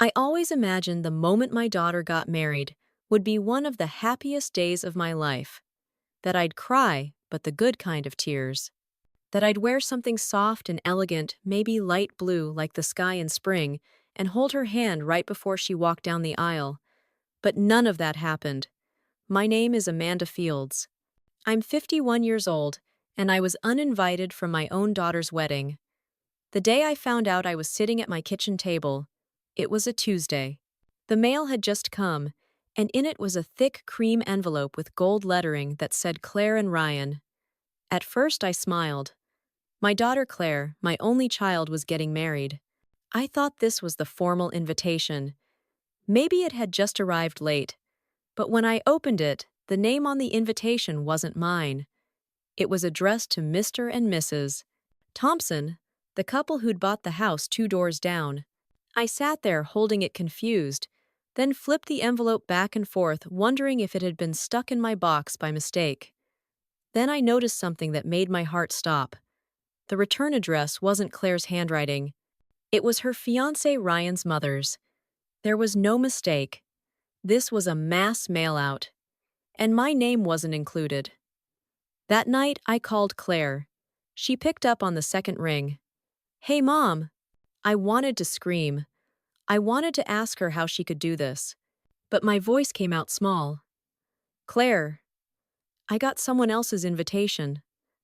I always imagined the moment my daughter got married would be one of the happiest days of my life. That I'd cry, but the good kind of tears. That I'd wear something soft and elegant, maybe light blue like the sky in spring, and hold her hand right before she walked down the aisle. But none of that happened. My name is Amanda Fields. I'm 51 years old, and I was uninvited from my own daughter's wedding. The day I found out I was sitting at my kitchen table, it was a Tuesday. The mail had just come, and in it was a thick cream envelope with gold lettering that said Claire and Ryan. At first I smiled. My daughter Claire, my only child, was getting married. I thought this was the formal invitation. Maybe it had just arrived late, but when I opened it, the name on the invitation wasn't mine. It was addressed to Mr. and Mrs. Thompson, the couple who'd bought the house 2 doors down. I sat there holding it confused, then flipped the envelope back and forth, wondering if it had been stuck in my box by mistake. Then I noticed something that made my heart stop. The return address wasn't Claire's handwriting. It was her fiancé Ryan's mother's. There was no mistake. This was a mass mail-out. And my name wasn't included. That night, I called Claire. She picked up on the second ring. "Hey, Mom." I wanted to scream. I wanted to ask her how she could do this. But my voice came out small. "Claire, I got someone else's invitation."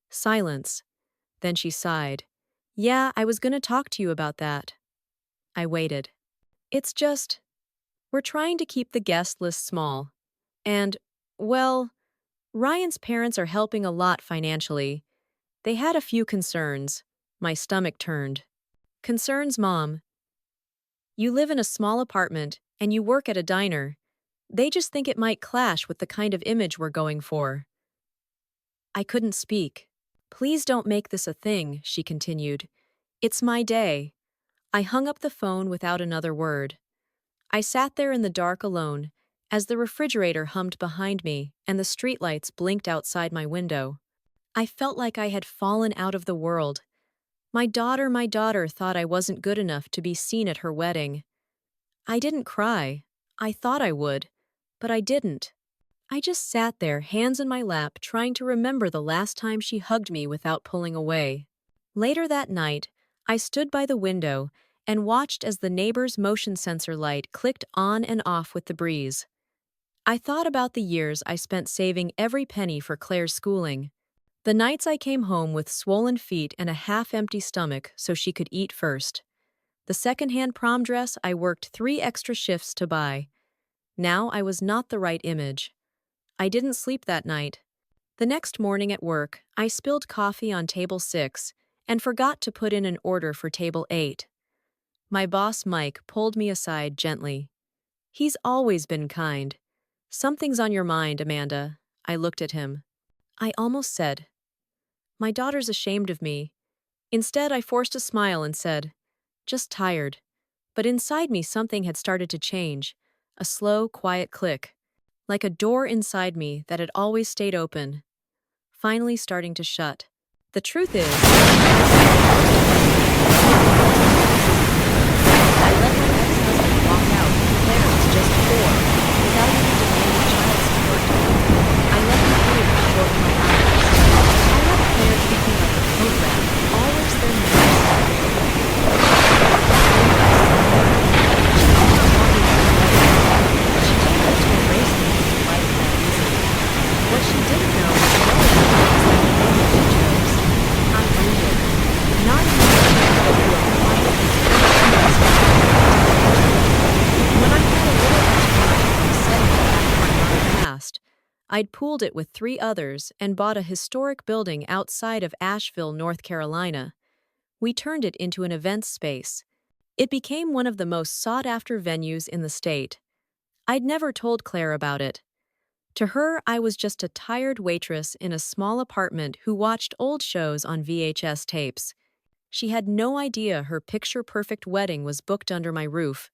Silence. Then she sighed. "Yeah, I was gonna talk to you about that." I waited. "It's just, we're trying to keep the guest list small. And, well, Ryan's parents are helping a lot financially. They had a few concerns." My stomach turned. "Concerns, Mom? You live in a small apartment, and you work at a diner. They just think it might clash with the kind of image we're going for." I couldn't speak. "Please don't make this a thing," she continued. "It's my day." I hung up the phone without another word. I sat there in the dark alone, as the refrigerator hummed behind me and the streetlights blinked outside my window. I felt like I had fallen out of the world. My daughter thought I wasn't good enough to be seen at her wedding. I didn't cry. I thought I would, but I didn't. I just sat there, hands in my lap, trying to remember the last time she hugged me without pulling away. Later that night, I stood by the window and watched as the neighbor's motion sensor light clicked on and off with the breeze. I thought about the years I spent saving every penny for Claire's schooling. The nights I came home with swollen feet and a half-empty stomach so she could eat first. The second-hand prom dress I worked 3 extra shifts to buy. Now I was not the right image. I didn't sleep that night. The next morning at work, I spilled coffee on table 6 and forgot to put in an order for table 8. My boss, Mike, pulled me aside gently. He's always been kind. "Something's on your mind, Amanda." I looked at him. I almost said, "My daughter's ashamed of me." Instead, I forced a smile and said, "Just tired." But inside me, something had started to change. A slow, quiet click. Like a door inside me that had always stayed open, finally starting to shut. The truth is, I let my ex-husband walk out when Claire was just 4, without even demanding child support. I let him leave short my hours. I let Claire treat me like a coat rack, always there She didn't get to erase me from her life that easily. What she didn't know was that the she chose. I owned it. Not even through a quiet When I had a little extra money from setting it after my mother passed, I'd pooled it with 3 others and bought a historic building outside of Asheville, North Carolina. We turned it into an events space. It became one of the most sought-after venues in the state. I'd never told Claire about it. To her, I was just a tired waitress in a small apartment who watched old shows on VHS tapes. She had no idea her picture-perfect wedding was booked under my roof,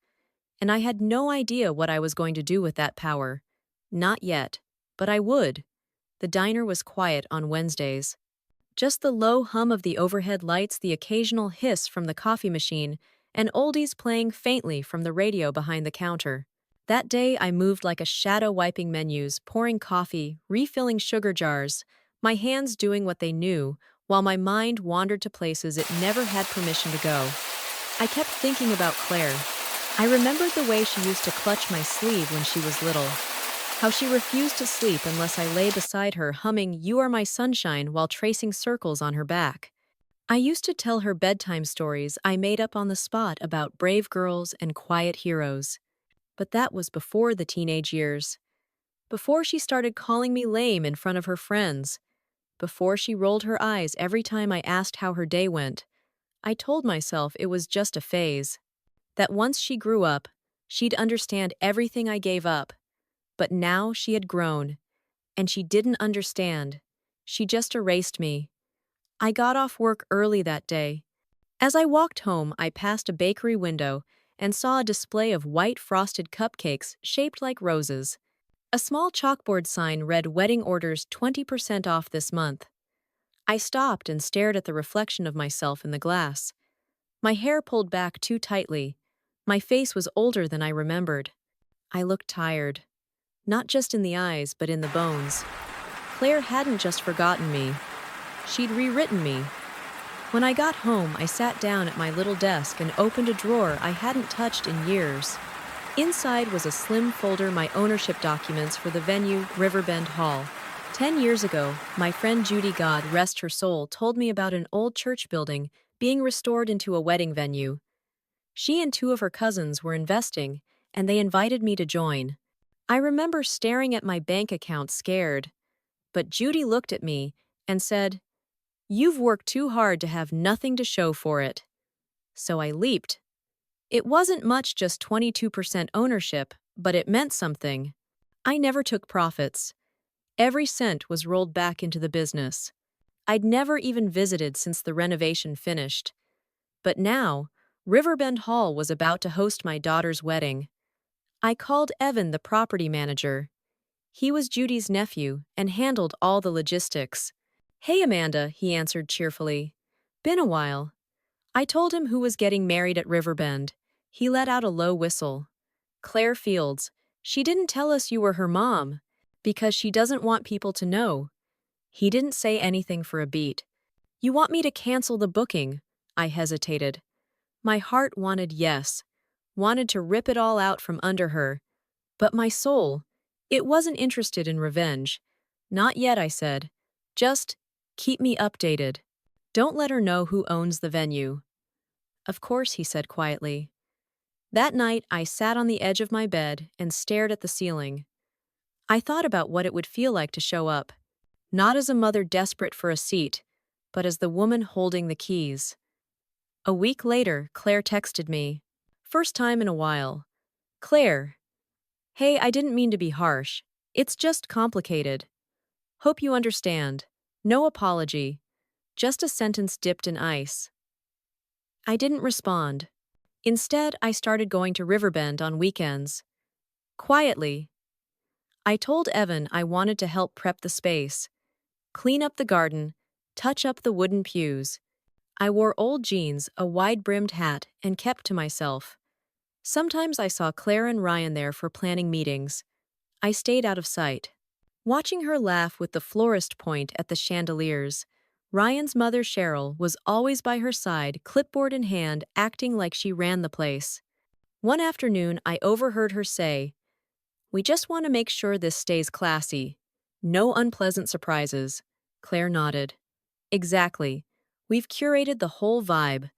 and I had no idea what I was going to do with that power. Not yet, but I would. The diner was quiet on Wednesdays. Just the low hum of the overhead lights, the occasional hiss from the coffee machine, and oldies playing faintly from the radio behind the counter. That day, I moved like a shadow wiping menus, pouring coffee, refilling sugar jars, my hands doing what they knew, while my mind wandered to places it never had permission to go. I kept thinking about Claire. I remembered the way she used to clutch my sleeve when she was little, how she refused to sleep unless I lay beside her humming "You Are My Sunshine" while tracing circles on her back. I used to tell her bedtime stories I made up on the spot about brave girls and quiet heroes. But that was before the teenage years. Before she started calling me lame in front of her friends. Before she rolled her eyes every time I asked how her day went. I told myself it was just a phase. That once she grew up, she'd understand everything I gave up. But now she had grown, and she didn't understand. She just erased me. I got off work early that day. As I walked home, I passed a bakery window and saw a display of white frosted cupcakes shaped like roses. A small chalkboard sign read "Wedding orders 20% off this month." I stopped and stared at the reflection of myself in the glass. My hair pulled back too tightly. My face was older than I remembered. I looked tired. Not just in the eyes, but in the bones. Claire hadn't just forgotten me. She'd rewritten me. When I got home, I sat down at my little desk and opened a drawer I hadn't touched in years. Inside was a slim folder, my ownership documents for the venue, Riverbend Hall. 10 years ago, my friend Judy, God rest her soul, told me about an old church building being restored into a wedding venue. She and two of her cousins were investing, and they invited me to join. I remember staring at my bank account scared, but Judy looked at me and said, "You've worked too hard to have nothing to show for it." So I leaped. It wasn't much, just 22% ownership, but it meant something. I never took profits. Every cent was rolled back into the business. I'd never even visited since the renovation finished. But now, Riverbend Hall was about to host my daughter's wedding. I called Evan, the property manager. He was Judy's nephew and handled all the logistics. "Hey, Amanda," he answered cheerfully. "Been a while." I told him who was getting married at Riverbend. He let out a low whistle. "Claire Fields. She didn't tell us you were her mom, because she doesn't want people to know." He didn't say anything for a beat. "You want me to cancel the booking?" I hesitated. My heart wanted yes, wanted to rip it all out from under her. But my soul, it wasn't interested in revenge. "Not yet," I said. "Just keep me updated. Don't let her know who owns the venue." "Of course," he said quietly. That night, I sat on the edge of my bed and stared at the ceiling. I thought about what it would feel like to show up, not as a mother desperate for a seat, but as the woman holding the keys. A week later, Claire texted me. First time in a while. "Claire, hey, I didn't mean to be harsh. It's just complicated. Hope you understand. No apology. Just a sentence dipped in ice." I didn't respond. Instead, I started going to Riverbend on weekends. Quietly. I told Evan I wanted to help prep the space, clean up the garden, touch up the wooden pews. I wore old jeans, a wide-brimmed hat, and kept to myself. Sometimes I saw Claire and Ryan there for planning meetings. I stayed out of sight. Watching her laugh with the florist point at the chandeliers, Ryan's mother Cheryl was always by her side, clipboard in hand, acting like she ran the place. One afternoon, I overheard her say, "We just want to make sure this stays classy. No unpleasant surprises." Claire nodded. "Exactly. We've curated the whole vibe."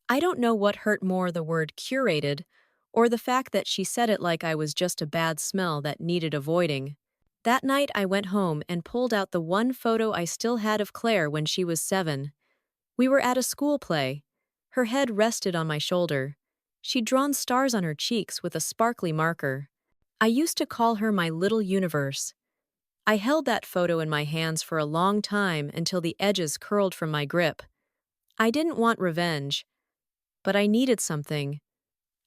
I don't know what hurt more, the word curated, or the fact that she said it like I was just a bad smell that needed avoiding. That night I went home and pulled out the one photo I still had of Claire when she was 7. We were at a school play. Her head rested on my shoulder. She'd drawn stars on her cheeks with a sparkly marker. I used to call her my little universe. I held that photo in my hands for a long time until the edges curled from my grip. I didn't want revenge, but I needed something.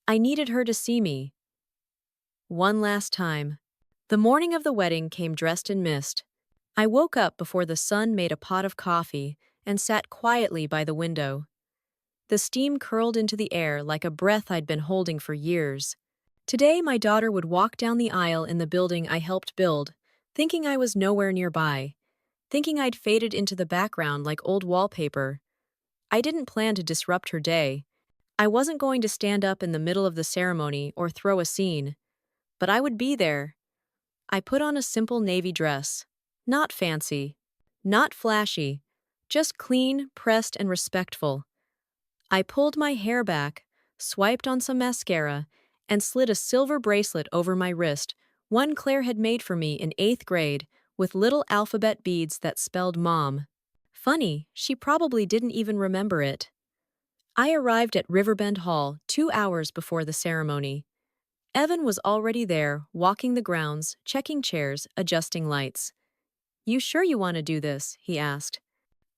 I needed her to see me. One last time. The morning of the wedding came dressed in mist. I woke up before the sun made a pot of coffee and sat quietly by the window. The steam curled into the air like a breath I'd been holding for years. Today, my daughter would walk down the aisle in the building I helped build, thinking I was nowhere nearby, thinking I'd faded into the background like old wallpaper. I didn't plan to disrupt her day. I wasn't going to stand up in the middle of the ceremony or throw a scene, but I would be there. I put on a simple navy dress. Not fancy, not flashy, just clean, pressed, and respectful. I pulled my hair back, swiped on some mascara, and slid a silver bracelet over my wrist, one Claire had made for me in 8th grade, with little alphabet beads that spelled Mom. Funny, she probably didn't even remember it. I arrived at Riverbend Hall 2 hours before the ceremony. Evan was already there, walking the grounds, checking chairs, adjusting lights. "You sure you want to do this?" he asked.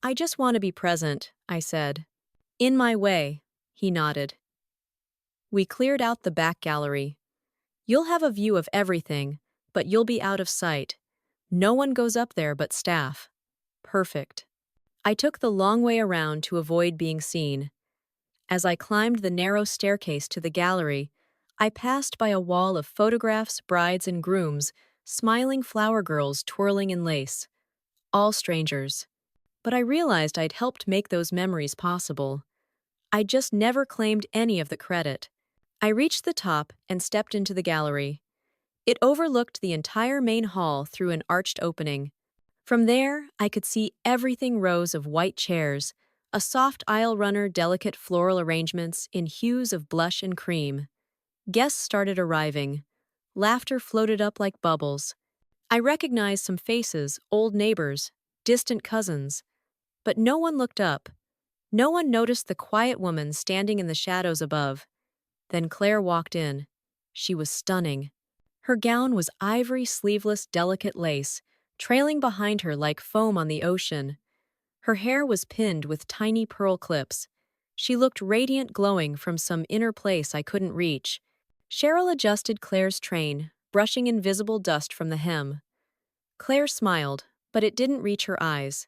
"I just want to be present," I said. "In my way," he nodded. We cleared out the back gallery. "You'll have a view of everything, but you'll be out of sight. No one goes up there but staff." Perfect. I took the long way around to avoid being seen. As I climbed the narrow staircase to the gallery, I passed by a wall of photographs, brides and grooms, smiling flower girls twirling in lace. All strangers. But I realized I'd helped make those memories possible. I just never claimed any of the credit. I reached the top and stepped into the gallery. It overlooked the entire main hall through an arched opening. From there, I could see everything: rows of white chairs, a soft aisle runner, delicate floral arrangements in hues of blush and cream. Guests started arriving. Laughter floated up like bubbles. I recognized some faces, old neighbors, distant cousins. But no one looked up. No one noticed the quiet woman standing in the shadows above. Then Claire walked in. She was stunning. Her gown was ivory, sleeveless, delicate lace, trailing behind her like foam on the ocean. Her hair was pinned with tiny pearl clips. She looked radiant, glowing from some inner place I couldn't reach. Cheryl adjusted Claire's train, brushing invisible dust from the hem. Claire smiled, but it didn't reach her eyes.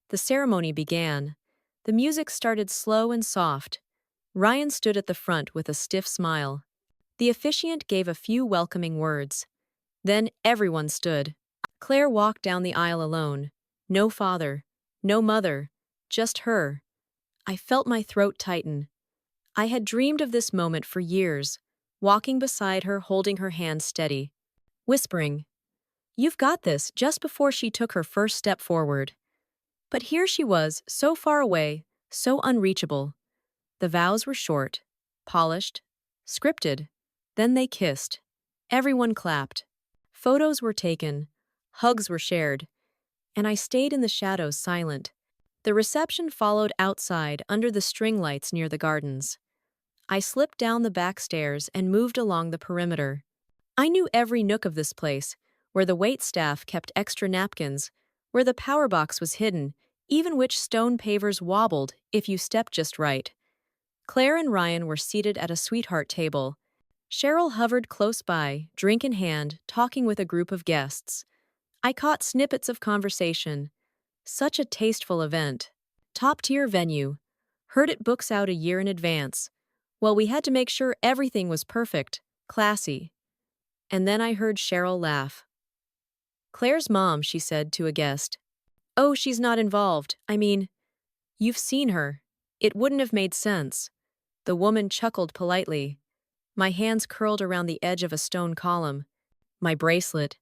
The ceremony began. The music started slow and soft. Ryan stood at the front with a stiff smile. The officiant gave a few welcoming words. Then everyone stood. Claire walked down the aisle alone. No father, no mother, just her. I felt my throat tighten. I had dreamed of this moment for years, walking beside her, holding her hand steady, whispering, "You've got this," just before she took her first step forward. But here she was, so far away, so unreachable. The vows were short, polished, scripted. Then they kissed. Everyone clapped. Photos were taken. Hugs were shared. And I stayed in the shadows, silent. The reception followed outside under the string lights near the gardens. I slipped down the back stairs and moved along the perimeter. I knew every nook of this place, where the wait staff kept extra napkins, where the power box was hidden, even which stone pavers wobbled if you stepped just right. Claire and Ryan were seated at a sweetheart table. Cheryl hovered close by, drink in hand, talking with a group of guests. I caught snippets of conversation. Such a tasteful event. Top-tier venue. Heard it books out a year in advance. Well, we had to make sure everything was perfect, classy. And then I heard Cheryl laugh. "Claire's mom," she said to a guest. "Oh, she's not involved. I mean, you've seen her. It wouldn't have made sense." The woman chuckled politely. My hands curled around the edge of a stone column. My bracelet,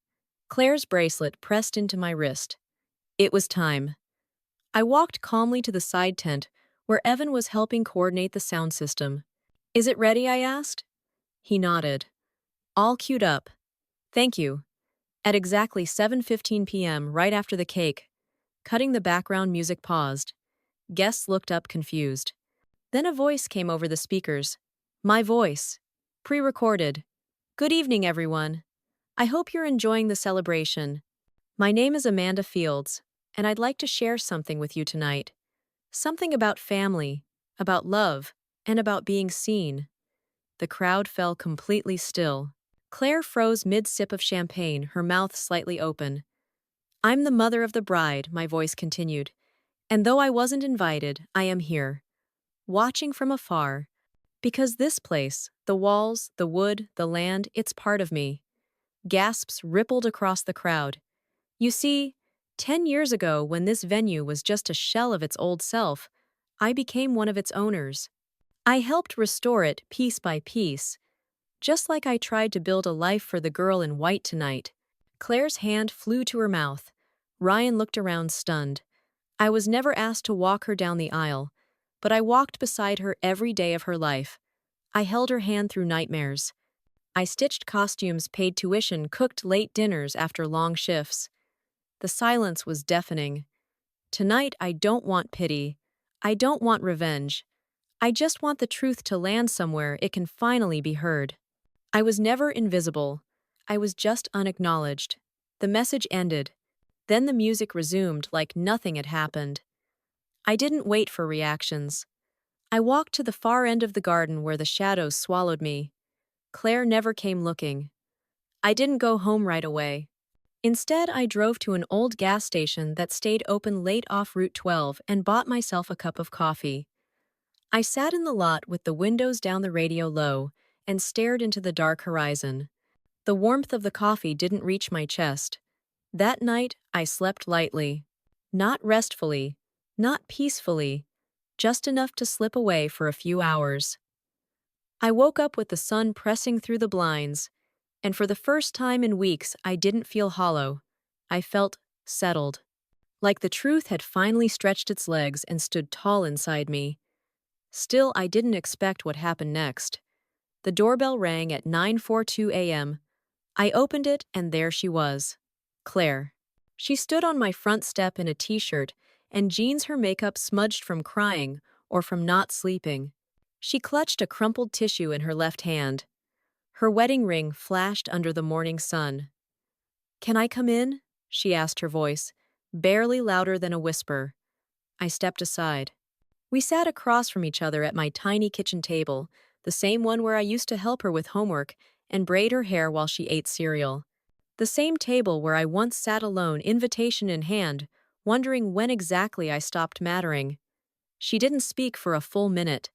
Claire's bracelet, pressed into my wrist. It was time. I walked calmly to the side tent, where Evan was helping coordinate the sound system. "Is it ready?" I asked. He nodded. "All queued up." "Thank you." At exactly 7:15 p.m., right after the cake, cutting the background music paused. Guests looked up confused. Then a voice came over the speakers. My voice. Pre-recorded. "Good evening, everyone. I hope you're enjoying the celebration. My name is Amanda Fields, and I'd like to share something with you tonight. Something about family, about love, and about being seen." The crowd fell completely still. Claire froze mid-sip of champagne, her mouth slightly open. "I'm the mother of the bride," my voice continued. "And though I wasn't invited, I am here. watching from afar. Because this place, the walls, the wood, the land, it's part of me. Gasps rippled across the crowd. You see, 10 years ago, when this venue was just a shell of its old self, I became one of its owners. I helped restore it piece by piece, just like I tried to build a life for the girl in white tonight. Claire's hand flew to her mouth. Ryan looked around stunned. I was never asked to walk her down the aisle, but I walked beside her every day of her life. I held her hand through nightmares. I stitched costumes, paid tuition, cooked late dinners after long shifts. The silence was deafening. Tonight, I don't want pity. I don't want revenge. I just want the truth to land somewhere it can finally be heard. I was never invisible. I was just unacknowledged. The message ended. Then the music resumed like nothing had happened. I didn't wait for reactions. I walked to the far end of the garden where the shadows swallowed me. Claire never came looking. I didn't go home right away. Instead, I drove to an old gas station that stayed open late off Route 12 and bought myself a cup of coffee. I sat in the lot with the windows down, the radio low, and stared into the dark horizon. The warmth of the coffee didn't reach my chest. That night, I slept lightly. Not restfully, not peacefully, just enough to slip away for a few hours. I woke up with the sun pressing through the blinds, and for the first time in weeks, I didn't feel hollow. I felt settled, like the truth had finally stretched its legs and stood tall inside me. Still, I didn't expect what happened next. The doorbell rang at 9:42 a.m. I opened it, and there she was. Claire. She stood on my front step in a t-shirt and jeans, her makeup smudged from crying or from not sleeping. She clutched a crumpled tissue in her left hand. Her wedding ring flashed under the morning sun. "Can I come in?" she asked, her voice barely louder than a whisper. I stepped aside. We sat across from each other at my tiny kitchen table, the same one where I used to help her with homework and braid her hair while she ate cereal. The same table where I once sat alone, invitation in hand, wondering when exactly I stopped mattering. She didn't speak for a full minute,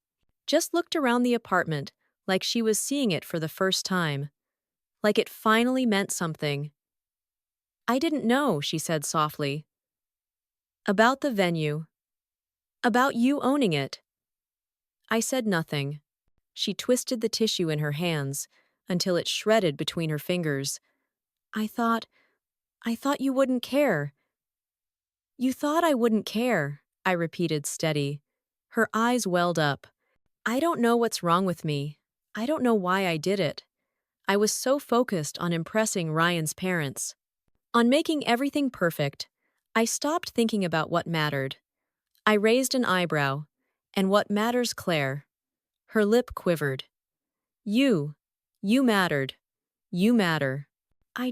just looked around the apartment like she was seeing it for the first time, like it finally meant something. "I didn't know," she said softly. "About the venue. About you owning it." I said nothing. She twisted the tissue in her hands until it shredded between her fingers. I thought you wouldn't care." "You thought I wouldn't care," I repeated, steady. Her eyes welled up. "I don't know what's wrong with me. I don't know why I did it. I was so focused on impressing Ryan's parents, on making everything perfect. I stopped thinking about what mattered." I raised an eyebrow. "And what matters, Claire?" Her lip quivered. You mattered. You matter." I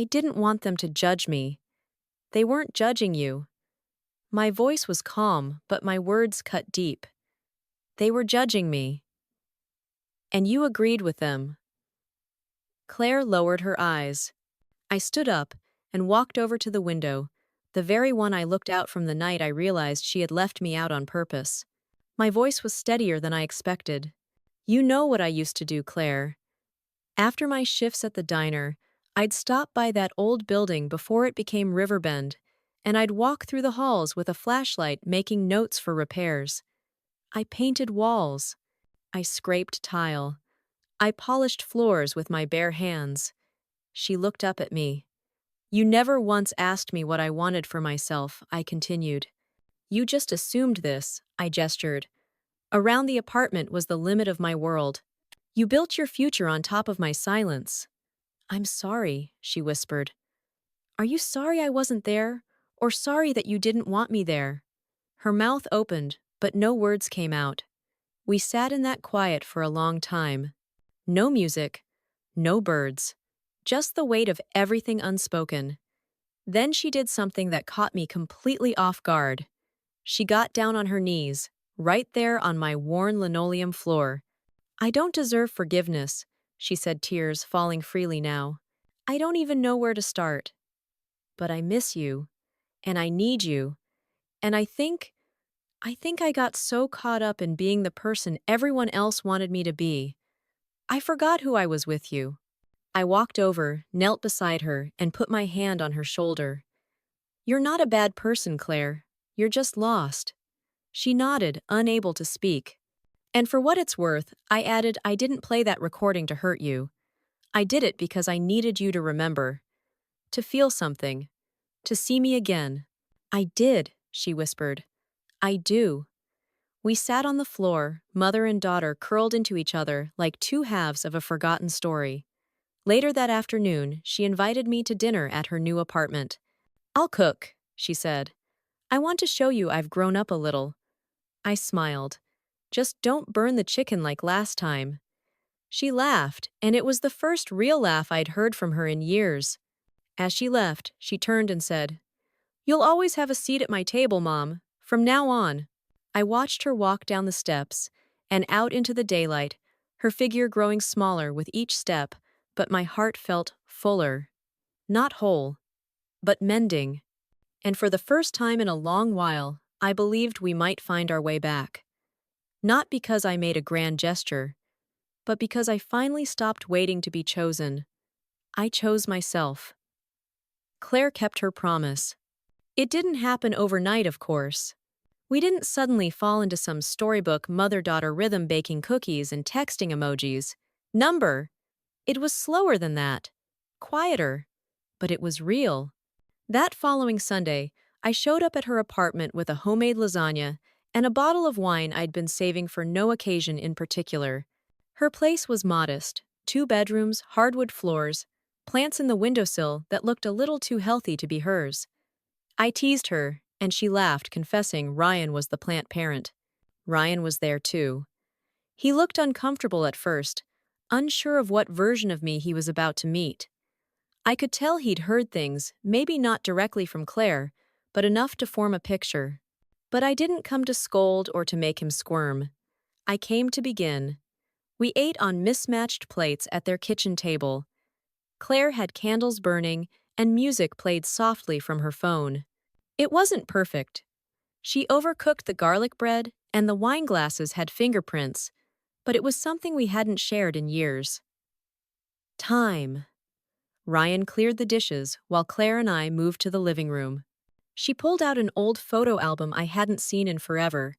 didn't want them to judge me. They weren't judging you." My voice was calm, but my words cut deep. "They were judging me. And you agreed with them." Claire lowered her eyes. I stood up and walked over to the window, the very one I looked out from the night I realized she had left me out on purpose. My voice was steadier than I expected. "You know what I used to do, Claire. After my shifts at the diner, I'd stop by that old building before it became Riverbend, and I'd walk through the halls with a flashlight making notes for repairs. I painted walls. I scraped tile. I polished floors with my bare hands." She looked up at me. "You never once asked me what I wanted for myself," I continued. "You just assumed this," I gestured. "Around the apartment was the limit of my world. You built your future on top of my silence." "I'm sorry," she whispered. "Are you sorry I wasn't there? Or sorry that you didn't want me there?" Her mouth opened, but no words came out. We sat in that quiet for a long time. No music, no birds, just the weight of everything unspoken. Then she did something that caught me completely off guard. She got down on her knees, right there on my worn linoleum floor. "I don't deserve forgiveness," she said, tears falling freely now. "I don't even know where to start. But I miss you, and I need you, and I think I think I got so caught up in being the person everyone else wanted me to be. I forgot who I was with you. I walked over, knelt beside her, and put my hand on her shoulder. You're not a bad person, Claire. You're just lost. She nodded, unable to speak. And for what it's worth, I added I didn't play that recording to hurt you. I did it because I needed you to remember, to feel something, to see me again. I did, she whispered. I do. We sat on the floor, mother and daughter curled into each other like two halves of a forgotten story. Later that afternoon, she invited me to dinner at her new apartment. I'll cook, she said. I want to show you I've grown up a little. I smiled. Just don't burn the chicken like last time. She laughed, and it was the first real laugh I'd heard from her in years. As she left, she turned and said, You'll always have a seat at my table, Mom, from now on. I watched her walk down the steps and out into the daylight, her figure growing smaller with each step, but my heart felt fuller. Not whole, but mending. And for the first time in a long while, I believed we might find our way back. Not because I made a grand gesture, but because I finally stopped waiting to be chosen. I chose myself. Claire kept her promise. It didn't happen overnight, of course. We didn't suddenly fall into some storybook mother-daughter rhythm baking cookies and texting emojis. Number. It was slower than that. Quieter. But it was real. That following Sunday, I showed up at her apartment with a homemade lasagna and a bottle of wine I'd been saving for no occasion in particular. Her place was modest. 2 bedrooms, hardwood floors, plants in the windowsill that looked a little too healthy to be hers. I teased her, and she laughed, confessing Ryan was the plant parent. Ryan was there too. He looked uncomfortable at first, unsure of what version of me he was about to meet. I could tell he'd heard things, maybe not directly from Claire, but enough to form a picture. But I didn't come to scold or to make him squirm. I came to begin. We ate on mismatched plates at their kitchen table. Claire had candles burning, and music played softly from her phone. It wasn't perfect. She overcooked the garlic bread, and the wine glasses had fingerprints, but it was something we hadn't shared in years. Time. Ryan cleared the dishes while Claire and I moved to the living room. She pulled out an old photo album I hadn't seen in forever.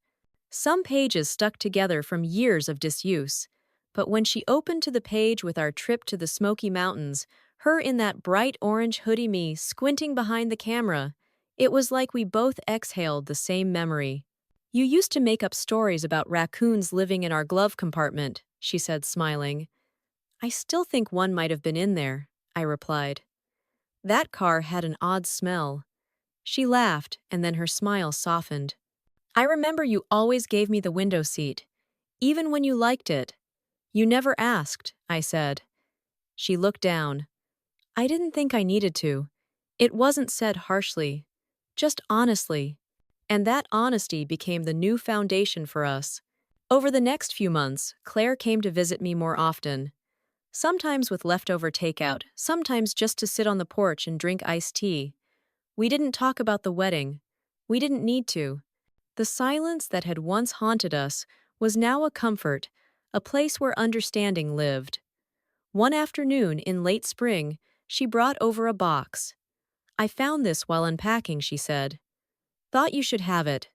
Some pages stuck together from years of disuse, but when she opened to the page with our trip to the Smoky Mountains, her in that bright orange hoodie, me squinting behind the camera, it was like we both exhaled the same memory. You used to make up stories about raccoons living in our glove compartment, she said, smiling. I still think one might have been in there, I replied. That car had an odd smell. She laughed, and then her smile softened. I remember you always gave me the window seat, even when you liked it. You never asked, I said. She looked down. I didn't think I needed to. It wasn't said harshly, just honestly. And that honesty became the new foundation for us. Over the next few months, Claire came to visit me more often. Sometimes with leftover takeout, sometimes just to sit on the porch and drink iced tea. We didn't talk about the wedding. We didn't need to. The silence that had once haunted us was now a comfort, a place where understanding lived. One afternoon in late spring, she brought over a box. I found this while unpacking, she said. Thought you should have it.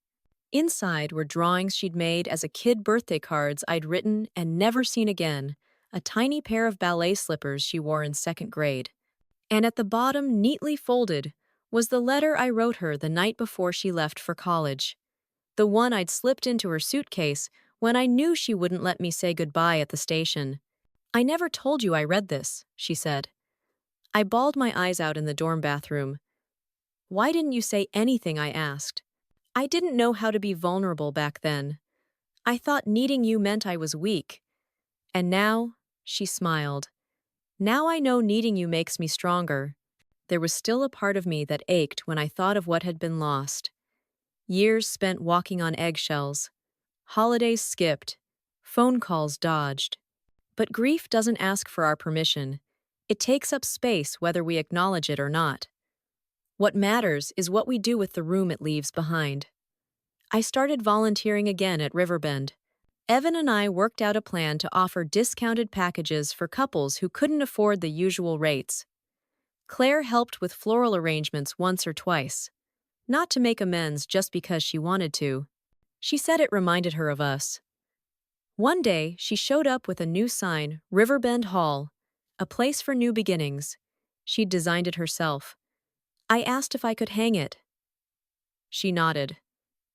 Inside were drawings she'd made as a kid, birthday cards I'd written and never seen again, a tiny pair of ballet slippers she wore in 2nd grade. And at the bottom, neatly folded, was the letter I wrote her the night before she left for college. The one I'd slipped into her suitcase when I knew she wouldn't let me say goodbye at the station. I never told you I read this, she said. I bawled my eyes out in the dorm bathroom. Why didn't you say anything, I asked. I didn't know how to be vulnerable back then. I thought needing you meant I was weak. And now, she smiled. Now I know needing you makes me stronger. There was still a part of me that ached when I thought of what had been lost. Years spent walking on eggshells. Holidays skipped. Phone calls dodged. But grief doesn't ask for our permission. It takes up space whether we acknowledge it or not. What matters is what we do with the room it leaves behind. I started volunteering again at Riverbend. Evan and I worked out a plan to offer discounted packages for couples who couldn't afford the usual rates. Claire helped with floral arrangements once or twice, not to make amends just because she wanted to. She said it reminded her of us. One day, she showed up with a new sign, Riverbend Hall, a place for new beginnings. She'd designed it herself. I asked if I could hang it. She nodded.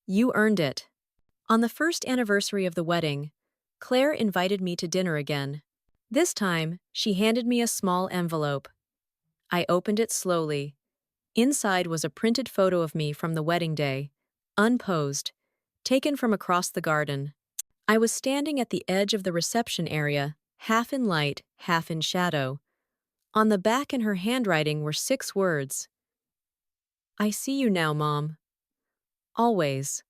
You earned it. On the first anniversary of the wedding, Claire invited me to dinner again. This time, she handed me a small envelope. I opened it slowly. Inside was a printed photo of me from the wedding day, unposed, taken from across the garden. I was standing at the edge of the reception area, half in light, half in shadow. On the back in her handwriting were 6 words. I see you now, Mom. Always.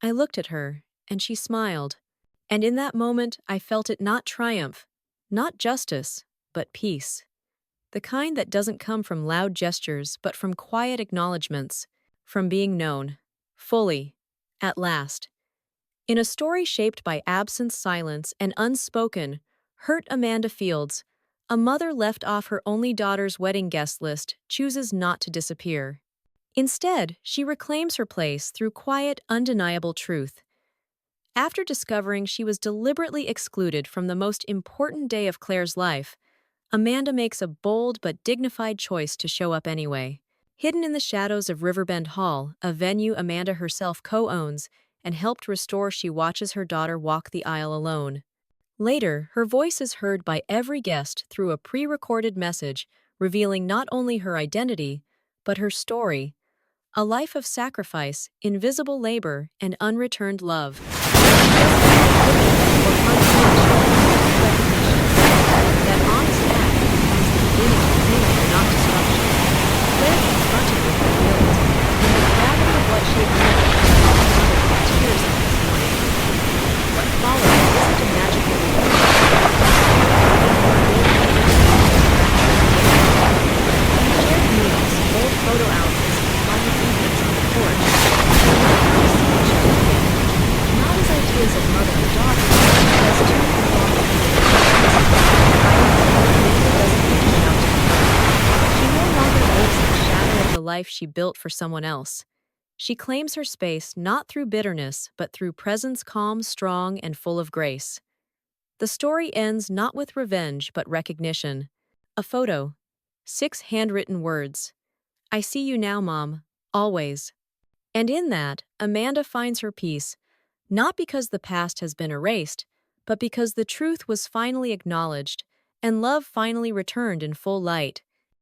I looked at her, and she smiled. And in that moment, I felt it not triumph, not justice, but peace. The kind that doesn't come from loud gestures, but from quiet acknowledgments, from being known, fully, at last. In a story shaped by absence, silence, and unspoken, hurt Amanda Fields, a mother left off her only daughter's wedding guest list, chooses not to disappear. Instead, she reclaims her place through quiet, undeniable truth. After discovering she was deliberately excluded from the most important day of Claire's life, Amanda makes a bold but dignified choice to show up anyway. Hidden in the shadows of Riverbend Hall, a venue Amanda herself co-owns and helped restore, she watches her daughter walk the aisle alone. Later, her voice is heard by every guest through a pre-recorded message revealing not only her identity, but her story, a life of sacrifice, invisible labor, and unreturned love. That honest act becomes the beginning of healing, not destruction. Claire confronted with her guilt, and the gravity of what she ignored caused tears at this morning. What followed isn't a magical relief. We shared meals, old photo albums, and quiet evenings on the porch. We learned to see each other again, not as ideas of mother and daughter, but as two informed She no longer lives in the shadow of the life she built for someone else. She claims her space not through bitterness, but through presence calm, strong, and full of grace. The story ends not with revenge, but recognition. A photo. 6 handwritten words. I see you now, Mom. Always. And in that, Amanda finds her peace, not because the past has been erased, but because the truth was finally acknowledged, and love finally returned in full light.